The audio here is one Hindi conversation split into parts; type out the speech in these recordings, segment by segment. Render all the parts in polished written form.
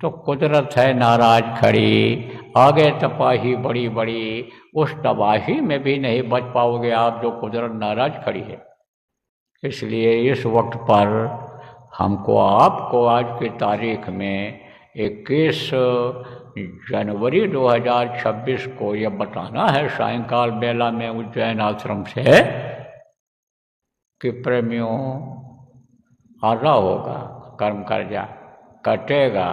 तो कुदरत है नाराज खड़ी, आगे तबाही बड़ी बड़ी, उस तबाही में भी नहीं बच पाओगे आप जो कुदरत नाराज खड़ी है। इसलिए इस वक्त पर हमको आपको आज की तारीख में 21 जनवरी 2026 को यह बताना है सायंकाल बेला में उज्जैन आश्रम से कि प्रेमियों आधा होगा, कर्म कर्जा कटेगा,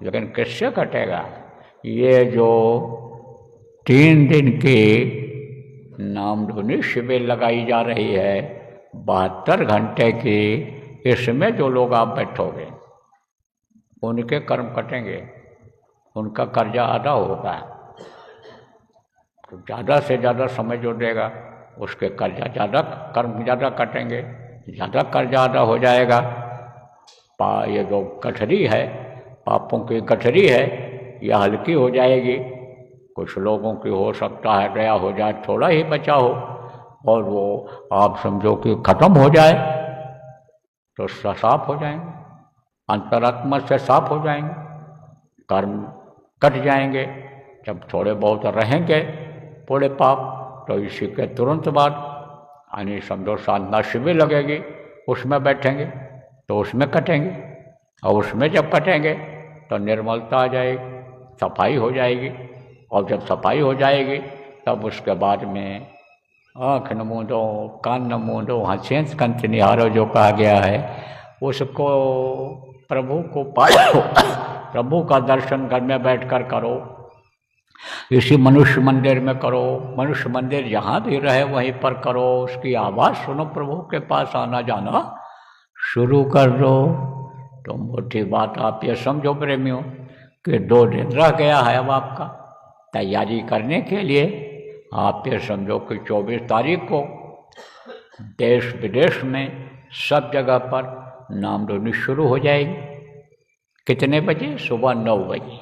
लेकिन किससे कटेगा? ये जो 3 दिन की नामधुनी शिविर लगाई जा रही है 72 घंटे की, इसमें जो लोग आप बैठोगे उनके कर्म कटेंगे, उनका कर्जा आधा होगा। तो ज़्यादा से ज़्यादा समय जो देगा उसके कर्जा ज़्यादा, कर्म ज़्यादा कटेंगे, ज़्यादा कर्जा आधा हो जाएगा। ये जो गठरी है, पापों की गठरी है, यह हल्की हो जाएगी। कुछ लोगों की हो सकता है गया हो जाए, थोड़ा ही बचा हो, और वो आप समझो कि खत्म हो जाए तो साफ हो जाएंगे, अंतरात्मा से साफ हो जाएंगे, कर्म कट जाएंगे। जब थोड़े बहुत रहेंगे पूरे पाप, तो इसी के तुरंत बाद यानी समझो साधना शिविर लगेगी, उसमें बैठेंगे तो उसमें कटेंगे, और उसमें जब कटेंगे तो निर्मलता आ जाएगी, सफाई हो जाएगी। और जब सफाई हो जाएगी तब उसके बाद में आँख न मूंदो, कान न मूंदो, हंसेंस कंठ निहारो जो कहा गया है, उसको प्रभु को पाओ, प्रभु का दर्शन घर में बैठकर करो, इसी मनुष्य मंदिर में करो, मनुष्य मंदिर जहाँ भी रहे वहीं पर करो, उसकी आवाज़ सुनो, प्रभु के पास आना जाना शुरू कर दो। तो मोटी बात आप ये समझो प्रेमियों कि 2 दिन रह गया है अब आपका तैयारी करने के लिए। आप ये समझो कि 24 तारीख को देश विदेश में सब जगह पर नामधुनी शुरू हो जाएगी। कितने बजे? सुबह 9 बजे।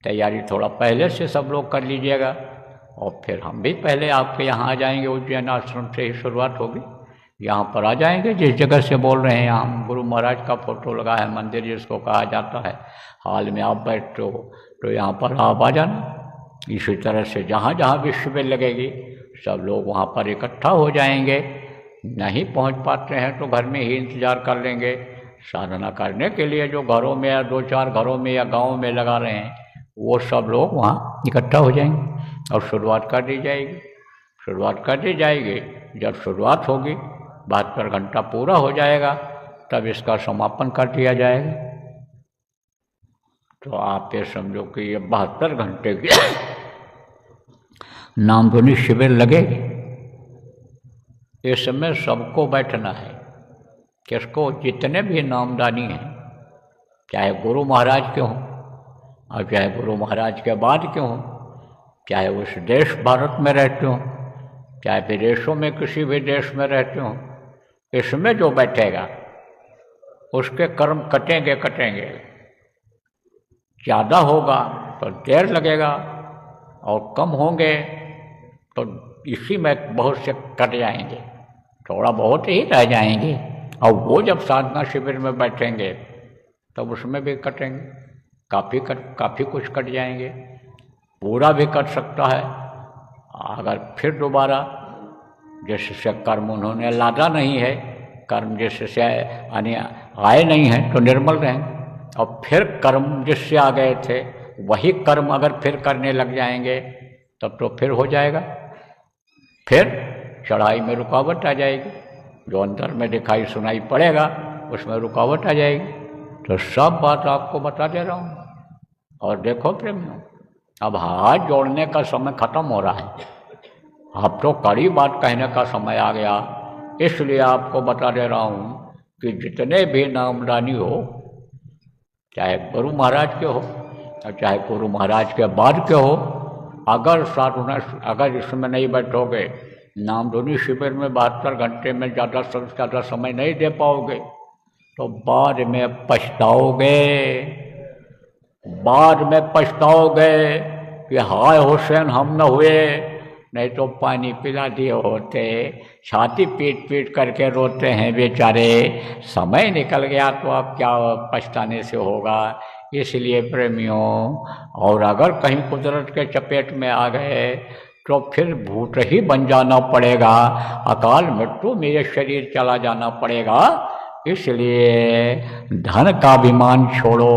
तैयारी थोड़ा पहले से सब लोग कर लीजिएगा, और फिर हम भी पहले आपके यहाँ आ जाएंगे। उज्जैन आश्रम से ही शुरुआत होगी, यहाँ पर आ जाएंगे। जिस जगह से बोल रहे हैं, हम गुरु महाराज का फोटो लगा है, मंदिर जिसको कहा जाता है, हाल में आप बैठते हो तो यहाँ पर आप आ जाना। इसी तरह से जहाँ जहाँ भी शिविर लगेगी सब लोग वहाँ पर इकट्ठा हो जाएंगे। नहीं पहुँच पाते हैं तो घर में ही इंतज़ार कर लेंगे। साधना करने के लिए जो घरों में या 2-4 घरों में या गाँव में लगा रहे हैं, वो सब लोग वहाँ इकट्ठा हो जाएंगे और शुरुआत कर दी जाएगी। शुरुआत कर दी जाएगी, जब शुरुआत होगी 72 घंटा पूरा हो जाएगा, तब इसका समापन कर दिया जाएगा। तो आप ये समझो कि ये 72 घंटे की नामधुनी शिविर लगेगी। इस समय सबको बैठना है। किसको? जितने भी नामदानी हैं, चाहे गुरु महाराज के हों और चाहे गुरु महाराज के बाद के हों, चाहे उस देश भारत में रहते हों, चाहे विदेशों में किसी भी देश में रहते हों, इसमें जो बैठेगा उसके कर्म कटेंगे कटेंगे। ज़्यादा होगा तो देर लगेगा, और कम होंगे तो इसी में बहुत से कट जाएंगे, थोड़ा बहुत ही रह जाएंगे। और वो जब साधना शिविर में बैठेंगे तब उसमें भी कटेंगे, काफ़ी कुछ कट जाएंगे, पूरा भी कट सकता है। अगर फिर दोबारा जिससे कर्म उन्होंने लादा नहीं है, कर्म जिससे आए नहीं हैं, तो निर्मल रहेंगे। और फिर कर्म जिससे आ गए थे वही कर्म अगर फिर करने लग जाएंगे तब तो फिर हो जाएगा, फिर चढ़ाई में रुकावट आ जाएगी, जो अंदर में दिखाई सुनाई पड़ेगा उसमें रुकावट आ जाएगी। तो सब बात आपको बता दे रहा हूँ। और देखो प्रेमियों, अब हाथ जोड़ने का समय खत्म हो रहा है, अब तो कड़ी बात कहने का समय आ गया। इसलिए आपको बता दे रहा हूँ कि जितने भी नामदानी हो, चाहे गुरु महाराज के हो और चाहे गुरु महाराज के बाद के हो, अगर इसमें नहीं बैठोगे, नामधुनी शिविर में 72 घंटे में ज़्यादा से ज़्यादा समय नहीं दे पाओगे तो बाद में पछताओगे। बाद में पछताओगे कि हाय हुसैन हम न हुए, नहीं तो पानी पिला दिए होते। छाती पीट पीट करके रोते हैं बेचारे, समय निकल गया तो अब क्या पछताने से होगा। इसलिए प्रेमियों, और अगर कहीं कुदरत के चपेट में आ गए तो फिर भूत ही बन जाना पड़ेगा, अकाल मृत्यु में ये शरीर चला जाना पड़ेगा। इसलिए धन का अभिमान छोड़ो,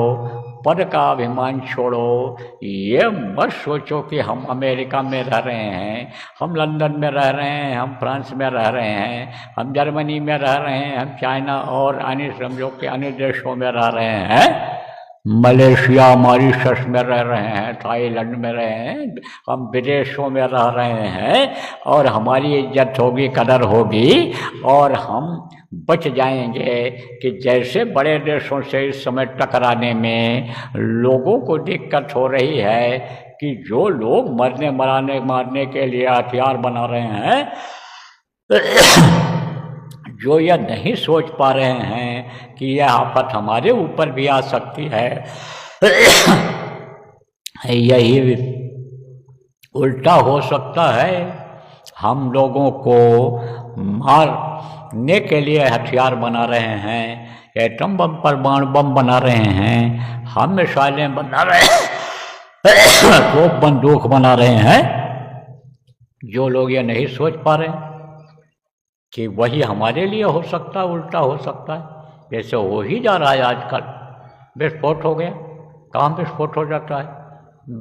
पद का अभिमान छोड़ो। ये मत सोचो कि हम अमेरिका में रह रहे हैं, हम लंदन में रह रहे हैं, हम फ्रांस में रह रहे हैं, हम जर्मनी में रह रहे हैं, हम चाइना और अन्य समझो कि अन्य देशों में रह रहे हैं, मलेशिया मॉरिशस में रह रहे हैं, थाईलैंड में रहे हैं, हम विदेशों में रह रहे हैं, और हमारी इज्जत होगी, कदर होगी, और हम बच जाएंगे कि जैसे बड़े देशों से इस समय टकराने में लोगों को दिक्कत हो रही है कि जो लोग मारने के लिए हथियार बना रहे हैं, जो यह नहीं सोच पा रहे हैं कि यह आफत हमारे ऊपर भी आ सकती है, यही उल्टा हो सकता है। हम लोगों को मारने के लिए हथियार बना रहे हैं, एटम बम, परमाणु बम बना रहे हैं, हम मिसाइलें बना रहे हैं, तोप बंदूक बना रहे हैं। जो लोग ये नहीं सोच पा रहे कि वही हमारे लिए हो सकता है, उल्टा हो सकता है, जैसे हो ही जा रहा है आजकल। विस्फोट हो गया, कहाँ विस्फोट हो जाता है?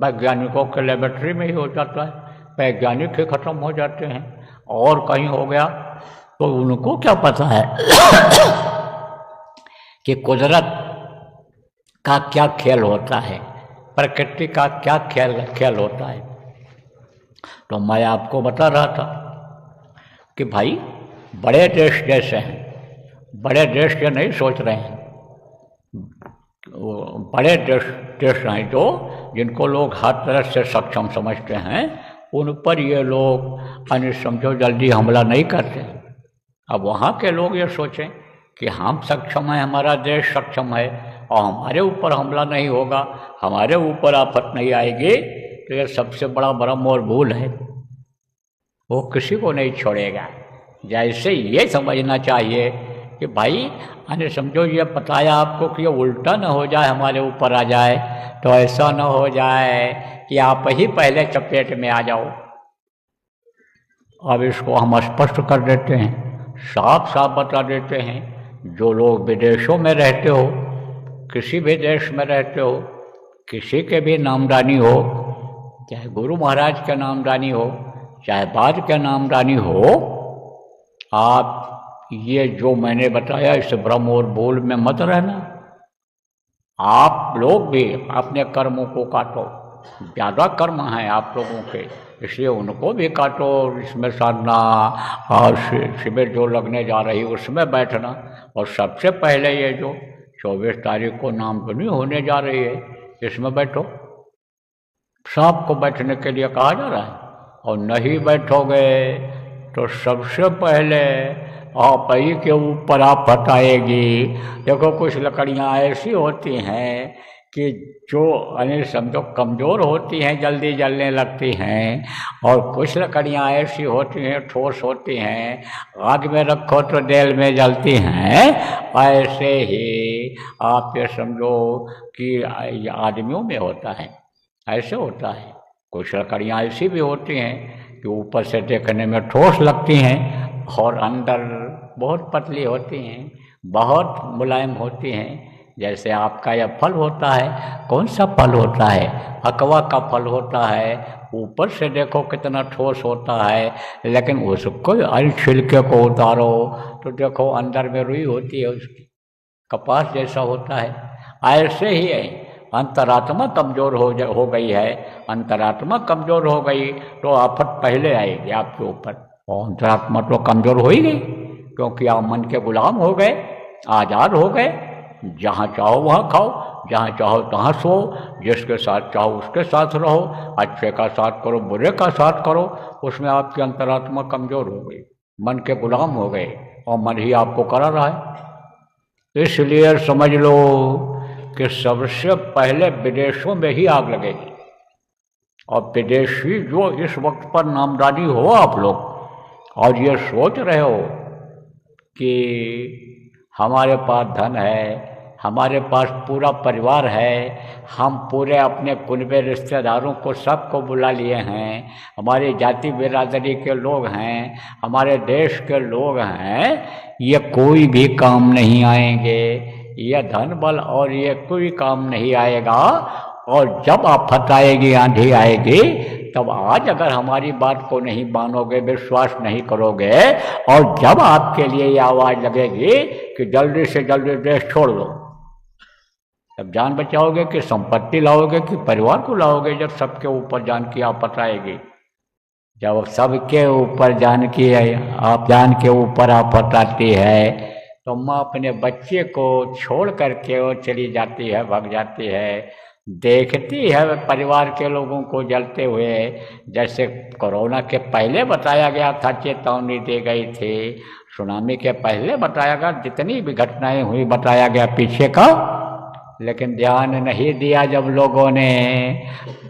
वैज्ञानिकों के लेबोरेटरी में ही हो जाता है, वैज्ञानिक ही खत्म हो जाते हैं, और कहीं हो गया तो उनको क्या पता है कि कुदरत का क्या खेल होता है, प्रकृति का क्या खेल होता है। तो मैं आपको बता रहा था कि भाई बड़े देश जैसे हैं, बड़े देश ये नहीं सोच रहे हैं, बड़े देश हैं जो जिनको लोग हर तरह से सक्षम समझते हैं, उन पर ये लोग अन्य समझो जल्दी हमला नहीं करते। अब वहाँ के लोग ये सोचें कि हम सक्षम हैं, हमारा देश सक्षम है, और हमारे ऊपर हमला नहीं होगा, हमारे ऊपर आफत नहीं आएगी, तो ये सबसे बड़ा भ्रम और भूल है। वो किसी को नहीं छोड़ेगा। जैसे ये समझना चाहिए कि भाई अन्य समझो ये बताया आपको कि ये उल्टा न हो जाए, हमारे ऊपर आ जाए, तो ऐसा न हो जाए कि आप ही पहले चपेट में आ जाओ। अब इसको हम स्पष्ट कर देते हैं, साफ साफ बता देते हैं। जो लोग विदेशों में रहते हो, किसी भी देश में रहते हो, किसी के भी नामदानी हो, चाहे गुरु महाराज के नामदानी हो, चाहे बाद के नामदानी हो, आप ये जो मैंने बताया इस भ्रम और भूल में मत रहना। आप लोग भी अपने कर्मों को काटो, ज़्यादा कर्म हैं आप लोगों के, इसलिए उनको भी काटो, इसमें साधना और शिविर जो लगने जा रही उसमें बैठना। और सबसे पहले ये जो 24 तारीख को नामधुनी होने जा रही है, इसमें बैठो। सबको बैठने के लिए कहा जा रहा है, और नहीं बैठोगे तो सबसे पहले आप ही के ऊपर आफत आएगी। देखो कुछ लकड़ियाँ ऐसी होती हैं कि जो अनिल समझो कमज़ोर होती हैं, जल्दी जलने लगती हैं, और कुछ लकड़ियाँ ऐसी होती हैं ठोस होती हैं, आग में रखो तो देर में जलती हैं। ऐसे ही आप ये समझो कि आदमियों में होता है, ऐसे होता है। कुछ लकड़ियाँ ऐसी भी होती हैं कि ऊपर से देखने में ठोस लगती हैं और अंदर बहुत पतली होती हैं, बहुत मुलायम होती हैं। जैसे आपका यह फल होता है, कौन सा फल होता है? अकवा का फल होता है। ऊपर से देखो कितना ठोस होता है, लेकिन उसको छिलके को उतारो तो देखो अंदर में रुई होती है, उसकी कपास जैसा होता है। ऐसे ही है, अंतरात्मा कमज़ोर हो गई है। अंतरात्मा कमज़ोर हो गई तो आफत पहले आएगी आपके ऊपर। और अंतरात्मा तो कमज़ोर हो ही गई, क्योंकि आप मन के गुलाम हो गए, आज़ाद हो गए। जहाँ चाहो वहाँ खाओ, जहाँ चाहो तहाँ सो, जिसके साथ चाहो उसके साथ रहो, अच्छे का साथ करो, बुरे का साथ करो। उसमें आपकी अंतरात्मा कमज़ोर हो गई, मन के गुलाम हो गए, और मन ही आपको करा रहा है। इसलिए समझ लो कि सबसे पहले विदेशों में ही आग लगेगी। और विदेशी जो इस वक्त पर नामदानी हो आप लोग, और ये सोच रहे हो कि हमारे पास धन है, हमारे पास पूरा परिवार है, हम पूरे अपने कुनबे रिश्तेदारों को सबको बुला लिए हैं, हमारी जाति बिरादरी के लोग हैं, हमारे देश के लोग हैं, ये कोई भी काम नहीं आएंगे, ये धन बल और ये कोई काम नहीं आएगा। और जब आफत आएगी, आंधी आएगी, तब आज अगर हमारी बात को नहीं मानोगे, विश्वास नहीं करोगे, और जब आपके लिए ये आवाज़ लगेगी कि जल्दी से जल्दी देश छोड़ दो, तब जान बचाओगे कि संपत्ति लाओगे कि परिवार को लाओगे? जब सबके ऊपर जान की आफत आएगी, जब सबके ऊपर जान के ऊपर आफत आती है, तो माँ अपने बच्चे को छोड़ करके वो चली जाती है, भाग जाती है, देखती है परिवार के लोगों को जलते हुए। जैसे कोरोना के पहले बताया गया था, चेतावनी दी गई थी, सुनामी के पहले बताया गया, जितनी भी घटनाएं हुई बताया गया पीछे का, लेकिन ध्यान नहीं दिया जब लोगों ने,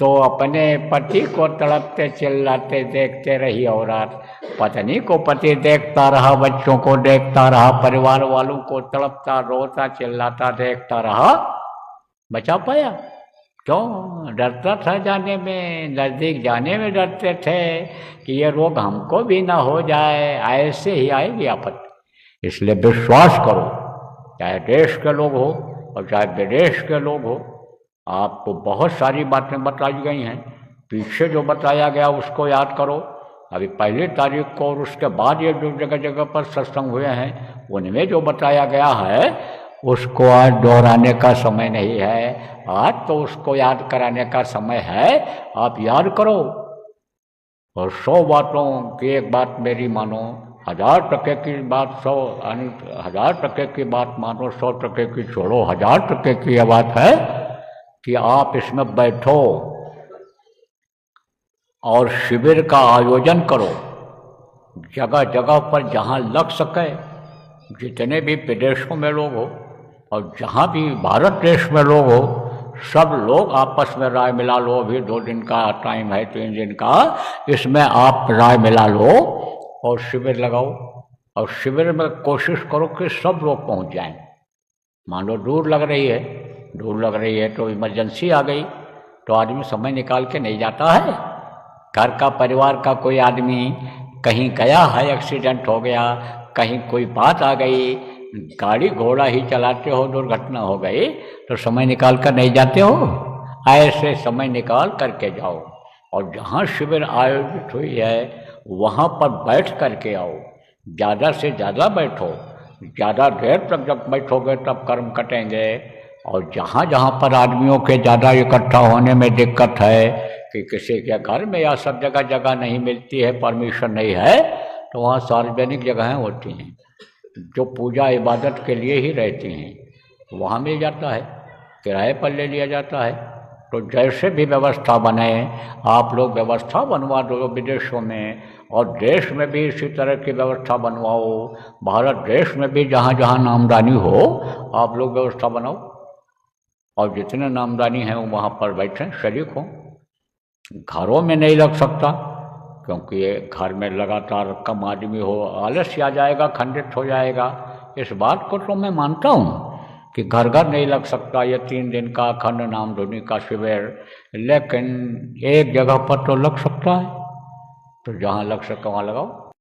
तो अपने पति को तड़पते चिल्लाते देखते रही औरत, पत्नी को पति देखता रहा, बच्चों को देखता रहा, परिवार वालों को तड़पता रोता चिल्लाता देखता रहा, बचा पाया? क्यों? डरता था जाने में, नज़दीक जाने में डरते थे कि ये रोग हमको भी ना हो जाए, ऐसे ही आएगी आफत। इसलिए विश्वास करो, चाहे देश के लोग हो और चाहे विदेश के लोग हो। आपको बहुत सारी बातें बताई गई हैं, पीछे जो बताया गया उसको याद करो। अभी पहली तारीख को और उसके बाद ये जो जगह जगह पर सत्संग हुए हैं, उनमें जो बताया गया है उसको आज दोहराने का समय नहीं है, आज तो उसको याद कराने का समय है। आप याद करो और 100 बातों की एक बात मेरी मानो, 1000% की बात 1000% की बात मानो, 100% की छोड़ो। 1000% की यह बात है कि आप इसमें बैठो और शिविर का आयोजन करो, जगह जगह पर जहाँ लग सके, जितने भी विदेशों में लोग हो और जहाँ भी भारत देश में लोग हो, सब लोग आपस में राय मिला लो। अभी 2 दिन का टाइम है, 3 दिन का, इसमें आप राय मिला लो और शिविर लगाओ। और शिविर में कोशिश करो कि सब लोग पहुंच जाएं। मान लो दूर लग रही है तो इमरजेंसी आ गई तो आदमी समय निकाल के नहीं जाता है। घर का परिवार का कोई आदमी कहीं गया है, एक्सीडेंट हो गया, कहीं कोई बात आ गई, गाड़ी घोड़ा ही चलाते हो, दुर्घटना हो गई, तो समय निकाल कर नहीं जाते हो? ऐसे समय निकाल करके जाओ और जहाँ शिविर आयोजित हुई है वहाँ पर बैठ करके आओ। ज़्यादा से ज़्यादा बैठो, ज़्यादा देर तक जब बैठोगे तब कर्म कटेंगे। और जहाँ जहाँ पर आदमियों के ज़्यादा इकट्ठा होने में दिक्कत है कि किसी के घर में या सब जगह जगह नहीं मिलती है, परमिशन नहीं है, तो वहाँ सार्वजनिक जगहें होती हैं जो पूजा इबादत के लिए ही रहती हैं, वहाँ मिल जाता है, किराए पर ले लिया जाता है। तो जैसे भी व्यवस्था बने, आप लोग व्यवस्था बनवा दो विदेशों में, और देश में भी इसी तरह की व्यवस्था बनवाओ। भारत देश में भी जहाँ जहाँ नामदानी हो आप लोग व्यवस्था बनाओ, और जितने नामदानी हैं वहाँ पर बैठें, शरीक हों। घरों में नहीं लग सकता क्योंकि ये घर में लगातार कम आदमी हो, आलस्य आ जाएगा, खंडित हो जाएगा। इस बात को तो मैं मानता हूँ कि घर घर नहीं लग सकता ये 3 दिन का अखंड नामधुनी का शिविर, लेकिन एक जगह पर तो लग सकता है। तो जहाँ लग सके वहाँ लगाओ।